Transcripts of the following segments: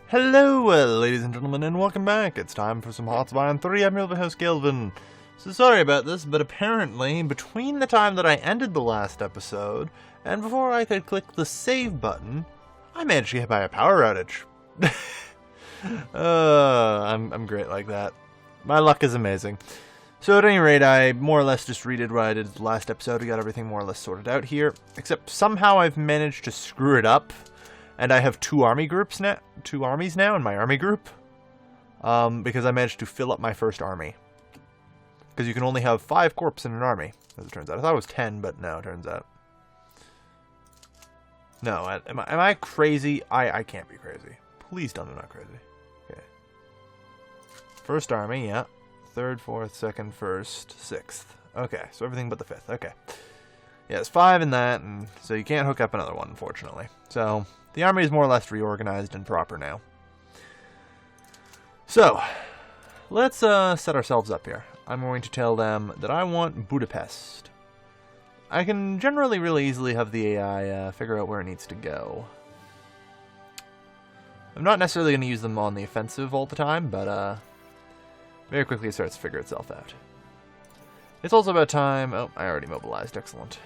Hello, ladies and gentlemen, and welcome back. It's time for some Hearts of Iron 3. I'm your host, Galvin. So sorry about this, but apparently, between the time that I ended the last episode, and before I could click the save button, I managed to get by a power outage. I'm great like that. My luck is amazing. So at any rate, I more or less just redid what I did the last episode. We got everything more or less sorted out here, except somehow I've managed to screw it up. And I have two armies now in my army group, because I managed to fill up my first army. Because you can only have 5 corps in an army, as it turns out. I thought it was 10, but no, it turns out. No, am I crazy? I can't be crazy. Please tell me I'm not crazy. Okay. First army, yeah. 3rd, 4th, 2nd, 1st, 6th. Okay, so everything but the 5th. Okay. Yeah, it's 5 in that, and so you can't hook up another one, unfortunately. So the army is more or less reorganized and proper now. So, let's set ourselves up here. I'm going to tell them that I want Budapest. I can generally really easily have the AI figure out where it needs to go. I'm not necessarily going to use them on the offensive all the time, but very quickly it starts to figure itself out. It's also about time... Oh, I already mobilized. Excellent.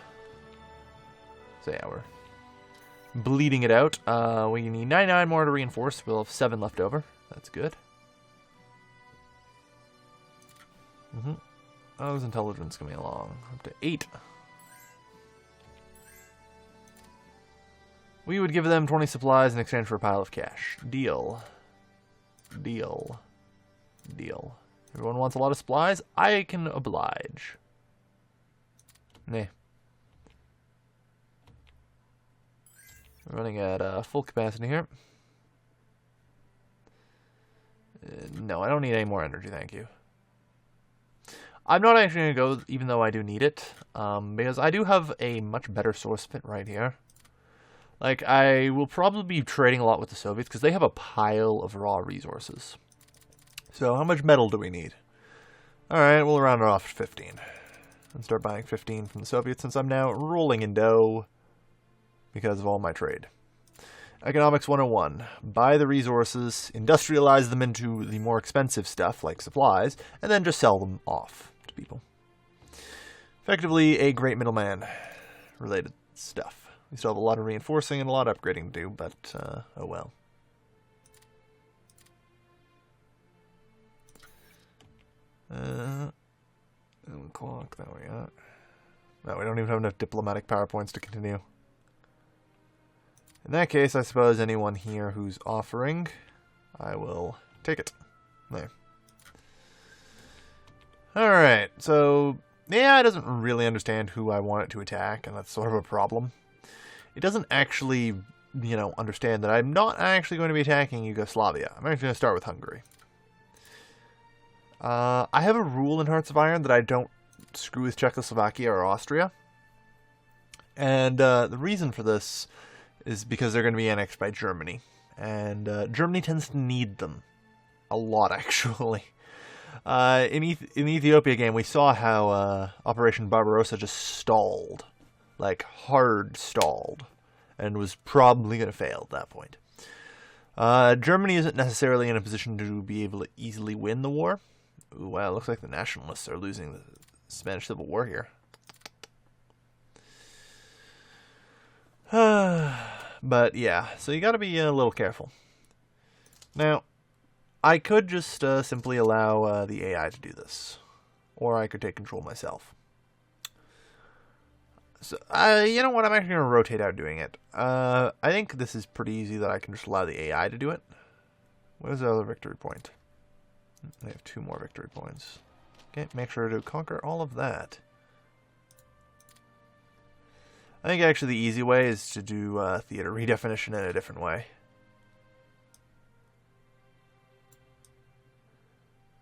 So yeah, we're bleeding it out. We need 99 more to reinforce. We'll have 7 left over. That's good. How's intelligence coming along? Up to 8. We would give them 20 supplies in exchange for a pile of cash. Deal. Deal. Deal. Everyone wants a lot of supplies? I can oblige. Nah. We're running at full capacity here. No, I don't need any more energy, thank you. I'm not actually going to go, even though I do need it, because I do have a much better source pit right here. Like, I will probably be trading a lot with the Soviets, because they have a pile of raw resources. So, how much metal do we need? Alright, we'll round it off to 15. And start buying 15 from the Soviets, since I'm now rolling in dough because of all my trade. Economics 101. Buy the resources, industrialize them into the more expensive stuff, like supplies, and then just sell them off to people. Effectively, a great middleman related stuff. We still have a lot of reinforcing and a lot of upgrading to do, but, oh well. Clock, there we are. No, we don't even have enough diplomatic power points to continue. In that case, I suppose anyone here who's offering, I will take it. There. Alright, so the AI doesn't really understand who I want it to attack, and that's sort of a problem. It doesn't actually, understand that I'm not actually going to be attacking Yugoslavia. I'm actually going to start with Hungary. I have a rule in Hearts of Iron that I don't screw with Czechoslovakia or Austria. And the reason for this is because they're going to be annexed by Germany. And Germany tends to need them. A lot, actually. In the Ethiopia game, we saw how Operation Barbarossa just stalled. Like, hard stalled. And was probably going to fail at that point. Germany isn't necessarily in a position to be able to easily win the war. Ooh, wow, it looks like the nationalists are losing the Spanish Civil War here. But yeah, so you gotta be a little careful. Now, I could just simply allow the AI to do this. Or I could take control myself. So, you know what, I'm actually going to rotate out doing it. I think this is pretty easy that I can just allow the AI to do it. Where's the other victory point? I have 2 more victory points. Okay, make sure to conquer all of that. I think actually the easy way is to do theater redefinition in a different way.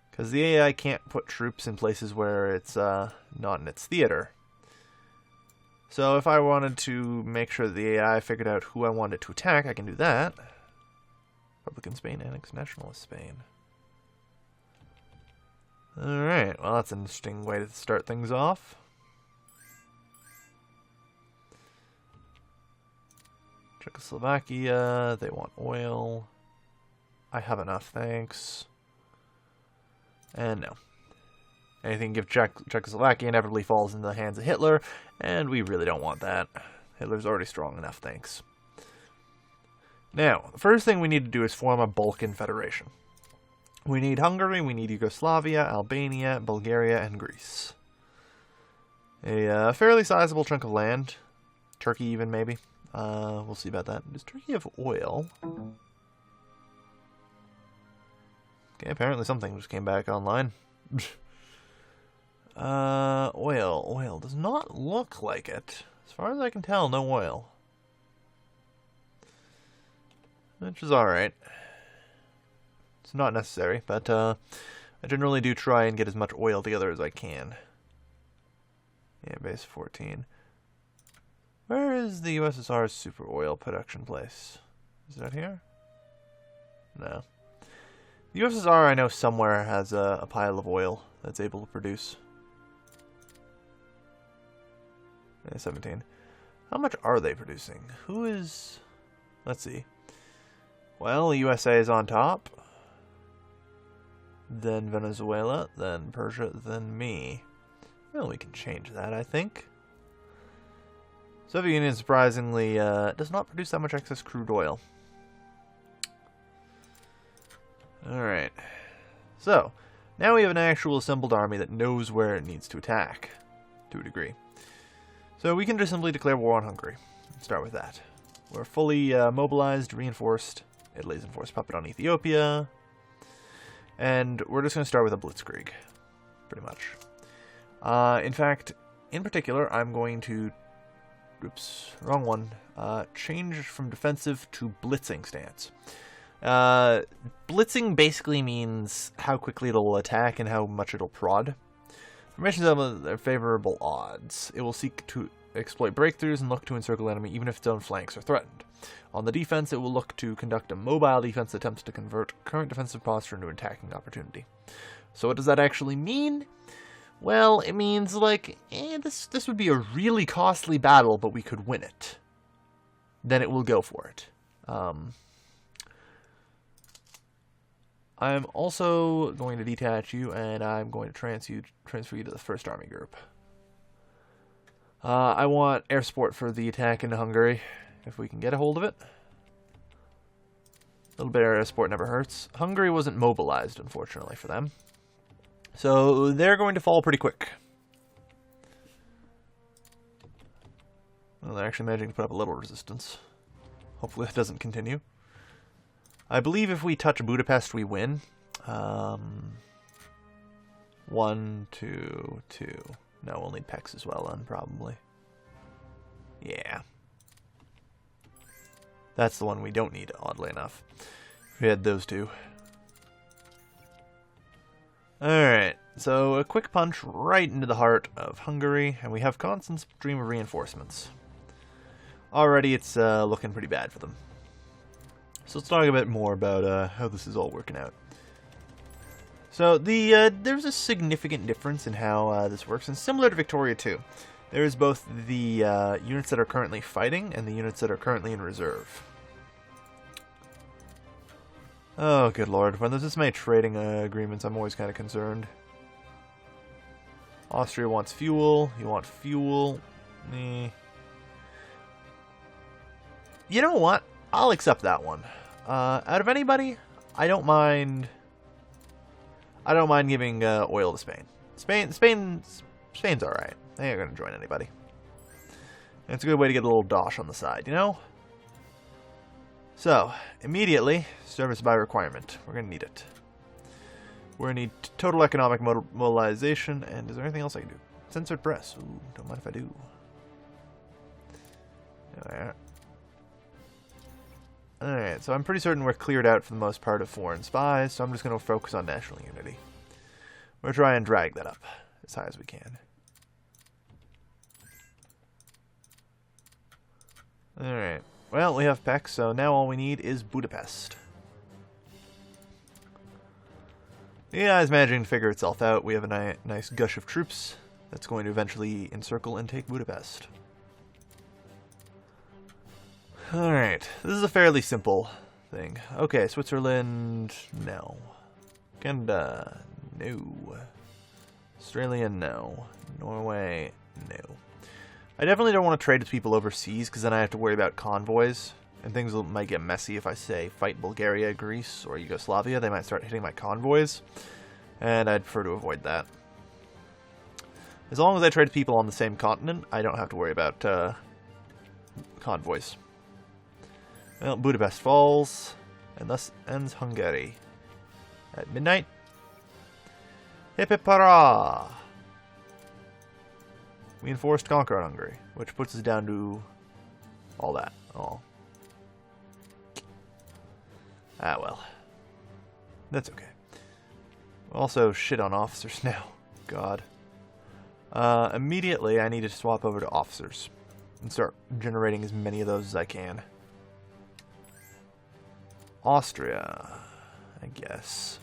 Because the AI can't put troops in places where it's not in its theater. So if I wanted to make sure that the AI figured out who I wanted to attack, I can do that. Republican Spain annex nationalist Spain. Alright, well that's an interesting way to start things off. Czechoslovakia, they want oil. I have enough, thanks. And no. Anything give Czechoslovakia inevitably falls into the hands of Hitler, and we really don't want that. Hitler's already strong enough, thanks. Now, the first thing we need to do is form a Balkan Federation. We need Hungary, we need Yugoslavia, Albania, Bulgaria, and Greece. A fairly sizable chunk of land. Turkey even, maybe. We'll see about that. Does Turkey have oil? Okay, apparently something just came back online. Oil does not look like it. As far as I can tell, no oil. Which is alright. It's not necessary, but I generally do try and get as much oil together as I can. Yeah, base 14. Where is the USSR's super oil production place? Is that here? No. The USSR, I know somewhere, has a pile of oil that's able to produce. 17. How much are they producing? Who is... Let's see. Well, the USA is on top. Then Venezuela, then Persia, then me. Well, we can change that, I think. Soviet Union, surprisingly, does not produce that much excess crude oil. Alright. So, now we have an actual assembled army that knows where it needs to attack, to a degree. So we can just simply declare war on Hungary. Start with that. We're fully mobilized, reinforced. Italy's enforced puppet on Ethiopia. And we're just going to start with a blitzkrieg, pretty much. In fact, in particular, I'm going to... Oops, wrong one. Change from defensive to blitzing stance. Blitzing basically means how quickly it'll attack and how much it'll prod. Formations have their favorable odds. It will seek to exploit breakthroughs and look to encircle the enemy even if its own flanks are threatened. On the defense, it will look to conduct a mobile defense that attempts to convert current defensive posture into an attacking opportunity. So what does that actually mean? Well, it means, like, this would be a really costly battle, but we could win it. Then it will go for it. I'm also going to detach you, and I'm going to transfer you to the 1st Army Group. I want air support for the attack into Hungary, if we can get a hold of it. A little bit of air support never hurts. Hungary wasn't mobilized, unfortunately, for them. So they're going to fall pretty quick. Well, they're actually managing to put up a little resistance. Hopefully that doesn't continue. I believe if we touch Budapest, we win. 1, 2, 2. No, we'll need Pex as well, then, probably. Yeah. That's the one we don't need, oddly enough. We had those two. Alright, so a quick punch right into the heart of Hungary, and we have constant stream of reinforcements. Already it's looking pretty bad for them. So let's talk a bit more about how this is all working out. So there's a significant difference in how this works, and similar to Victoria 2. There is both the units that are currently fighting and the units that are currently in reserve. Oh, good lord. When there's this many trading agreements, I'm always kind of concerned. Austria wants fuel. You want fuel. You know what? I'll accept that one. Out of anybody, I don't mind giving oil to Spain. Spain's alright. They ain't gonna join anybody. And it's a good way to get a little dosh on the side, you know? So, immediately, service by requirement. We're gonna need it. We're gonna need total economic mobilization, and is there anything else I can do? Censored press. Ooh, don't mind if I do. There. Alright, so I'm pretty certain we're cleared out for the most part of foreign spies, so I'm just going to focus on national unity. We're going to try and drag that up as high as we can. Alright, well, we have Pex, so now all we need is Budapest. Yeah, it's managing to figure itself out. We have a nice gush of troops that's going to eventually encircle and take Budapest. Alright, this is a fairly simple thing. Okay, Switzerland, no. Canada, no. Australia, no. Norway, no. I definitely don't want to trade with people overseas, because then I have to worry about convoys. And things might get messy if I say fight Bulgaria, Greece, or Yugoslavia. They might start hitting my convoys. And I'd prefer to avoid that. As long as I trade with people on the same continent, I don't have to worry about convoys. Well, Budapest falls, and thus ends Hungary. At midnight. Hip hip hurrah! We enforced conquer on Hungary, which puts us down to all that. Oh. Ah, well. That's okay. Also, shit on officers now. God. Immediately, I need to swap over to officers and start generating as many of those as I can. Austria, I guess.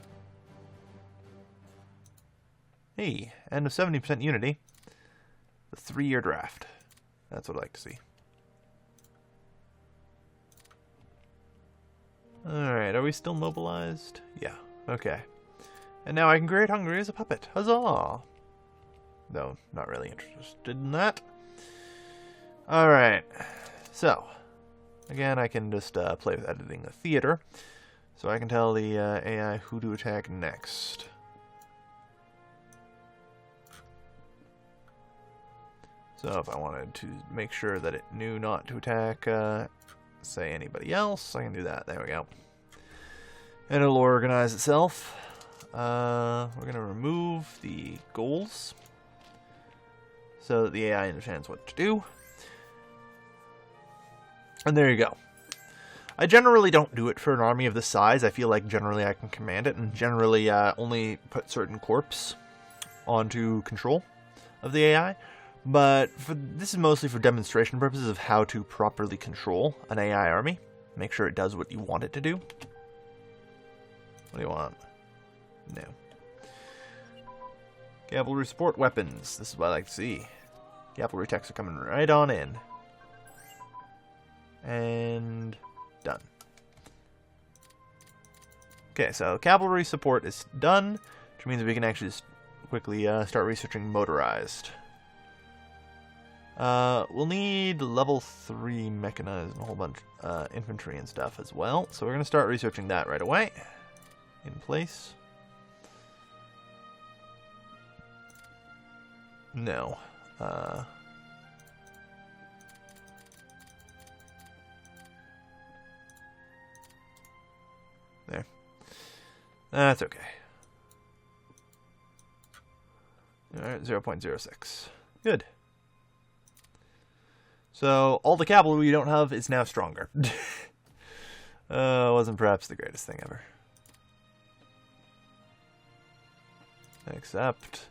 Hey, and a 70% unity. The 3-year draft. That's what I'd like to see. Alright, are we still mobilized? Yeah, okay. And now I can create Hungary as a puppet. Huzzah! Though, not really interested in that. Alright, so. Again, I can just play with editing the theater. So I can tell the AI who to attack next. So if I wanted to make sure that it knew not to attack, say, anybody else, I can do that. There we go. And it'll organize itself. We're going to remove the goals so that the AI understands what to do. And there you go. I generally don't do it for an army of this size. I feel like generally I can command it, and generally only put certain corps onto control of the AI. But this is mostly for demonstration purposes of how to properly control an AI army. Make sure it does what you want it to do. What do you want? No. Cavalry support weapons. This is what I like to see. Cavalry techs are coming right on in. And done. Okay, so cavalry support is done, which means we can actually just quickly start researching motorized. We'll need level 3 mechanized and a whole bunch infantry and stuff as well. So we're going to start researching that right away. In place. No. There. That's okay. Alright, 0.06. Good. So, all the cavalry we don't have is now stronger. Wasn't perhaps the greatest thing ever. Except,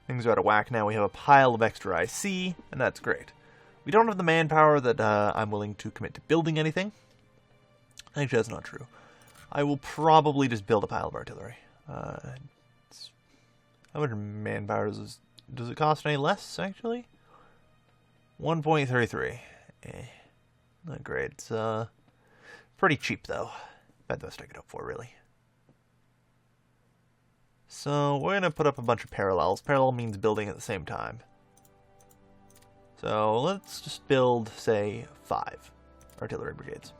things are out of whack now. We have a pile of extra IC, and that's great. We don't have the manpower that I'm willing to commit to building anything. Actually, that's not true. I will probably just build a pile of artillery. How much manpower does it cost any less, actually? 1.33. Not great. It's pretty cheap, though. About the best I could hope for, really. So, we're going to put up a bunch of parallels. Parallel means building at the same time. So, let's just build, say, 5 artillery brigades.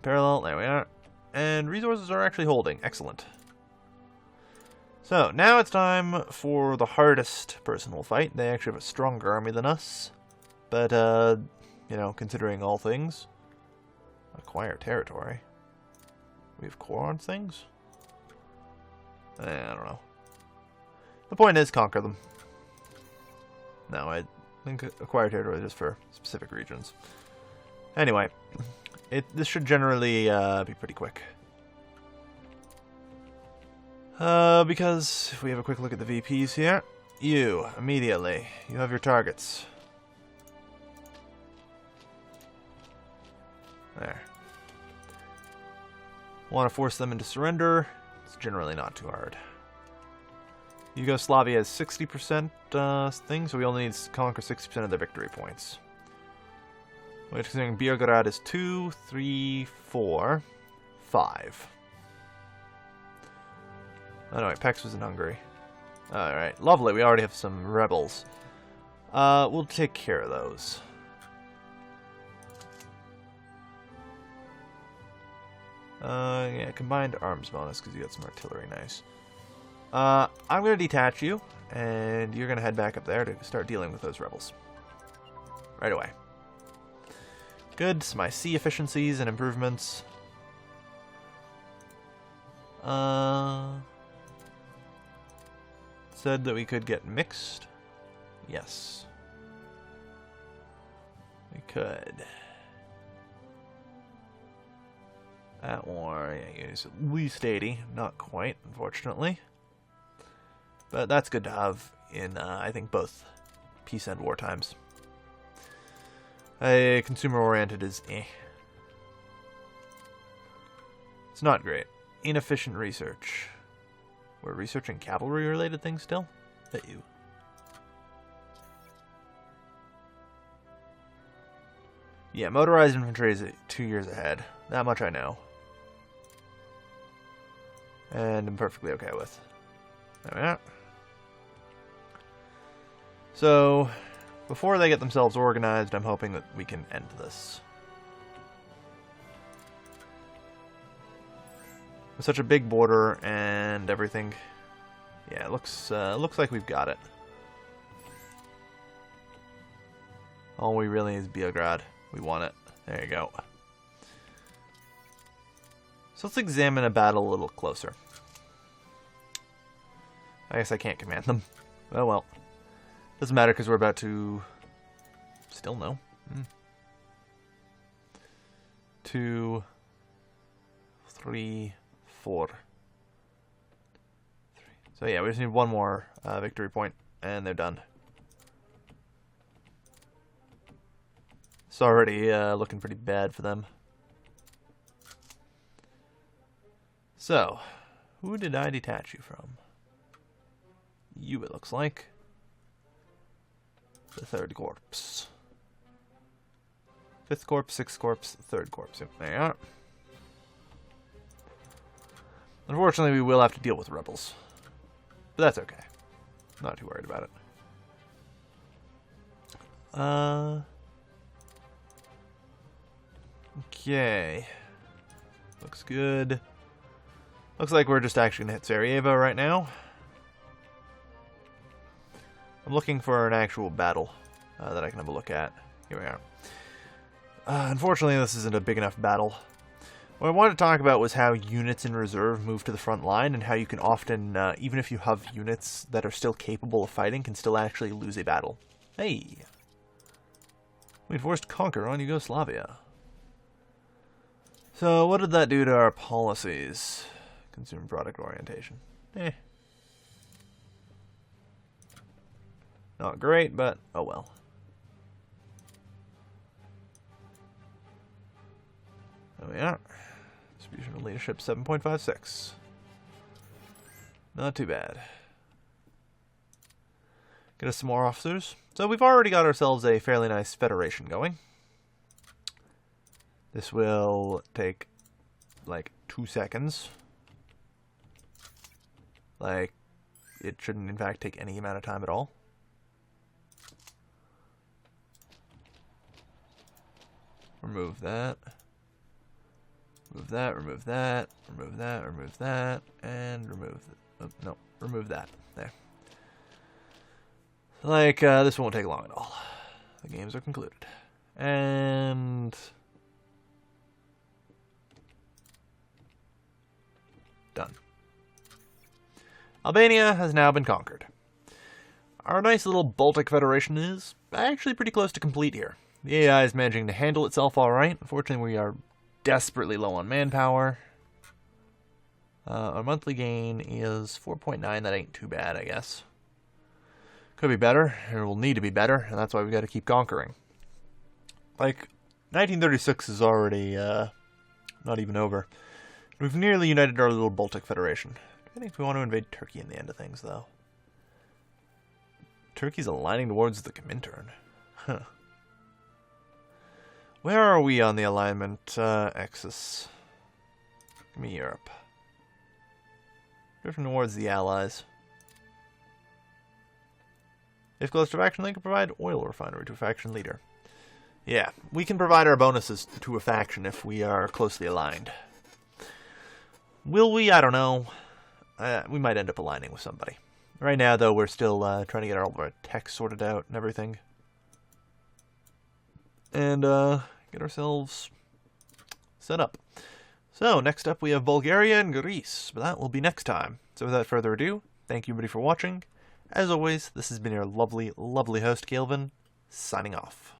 Parallel, there we are. And resources are actually holding. Excellent. So, now it's time for the hardest person we'll fight. They actually have a stronger army than us. But, you know, considering all things. Acquire territory. We have core on things? I don't know. The point is, conquer them. No, I think acquire territory is just for specific regions. Anyway, this should generally be pretty quick. Because if we have a quick look at the VPs here, you, immediately, you have your targets. There. Want to force them into surrender? It's generally not too hard. Yugoslavia has 60% thing, so we only need to conquer 60% of their victory points. Which, considering Belgrade is 2, 3, 4, 5. Oh no, wait, Pex was in Hungary. Alright, lovely, we already have some rebels. We'll take care of those. Yeah, combined arms bonus, because you got some artillery, nice. I'm going to detach you, and you're going to head back up there to start dealing with those rebels. Right away. Good, so my sea efficiencies and improvements. Said that we could get mixed. Yes. We could. At war, yeah, use at least 80. Not quite, unfortunately. But that's good to have in, I think, both peace and war times. Consumer-oriented is eh. It's not great. Inefficient research. We're researching cavalry-related things still? Bet you. Yeah, motorized infantry is 2 years ahead. That much I know. And I'm perfectly okay with. There we are. So, before they get themselves organized, I'm hoping that we can end this. With such a big border and everything, yeah, it looks like we've got it. All we really need is Belgrade. We want it. There you go. So let's examine a battle a little closer. I guess I can't command them. Oh well. Doesn't matter because we're about to... Still no. 2, 3, 4. 3. So yeah, we just need one more victory point, and they're done. It's already looking pretty bad for them. So, who did I detach you from? You, it looks like. The 3rd Corps. 5th Corps, 6th Corps, 3rd Corps. Yep, there you are. Unfortunately, we will have to deal with rebels. But that's okay. Not too worried about it. Okay. Looks good. Looks like we're just actually going to hit Sarajevo right now. I'm looking for an actual battle that I can have a look at. Here we are. Unfortunately, this isn't a big enough battle. What I wanted to talk about was how units in reserve move to the front line, and how you can often, even if you have units that are still capable of fighting, can still actually lose a battle. Hey! We forced conquer on Yugoslavia. So, what did that do to our policies? Consumer product orientation. Eh. Not great, but oh well. There we are. Distribution of leadership 7.56. Not too bad. Get us some more officers. So we've already got ourselves a fairly nice federation going. This will take like 2 seconds. Like, it shouldn't in fact take any amount of time at all. Remove that. Remove that, remove that, remove that, remove that, and remove... Oh, no, remove that. There. Like, this won't take long at all. The games are concluded. And... done. Albania has now been conquered. Our nice little Baltic Federation is actually pretty close to complete here. The AI is managing to handle itself alright. Unfortunately, we are desperately low on manpower. Our monthly gain is 4.9. That ain't too bad, I guess. Could be better, or will need to be better, and that's why we got to keep conquering. Like, 1936 is already not even over. We've nearly united our little Baltic Federation. I think we want to invade Turkey in the end of things, though. Turkey's aligning towards the Comintern. Huh. Where are we on the alignment axis? Give me Europe. Drifting towards the Allies. If close to faction, they can provide oil refinery to a faction leader. Yeah, we can provide our bonuses to a faction if we are closely aligned. Will we? I don't know. We might end up aligning with somebody. Right now, though, we're still trying to get all of our tech sorted out and everything. And get ourselves set up. So, next up we have Bulgaria and Greece, but that will be next time. So without further ado, thank you everybody for watching. As always, this has been your lovely, lovely host, Galvin, signing off.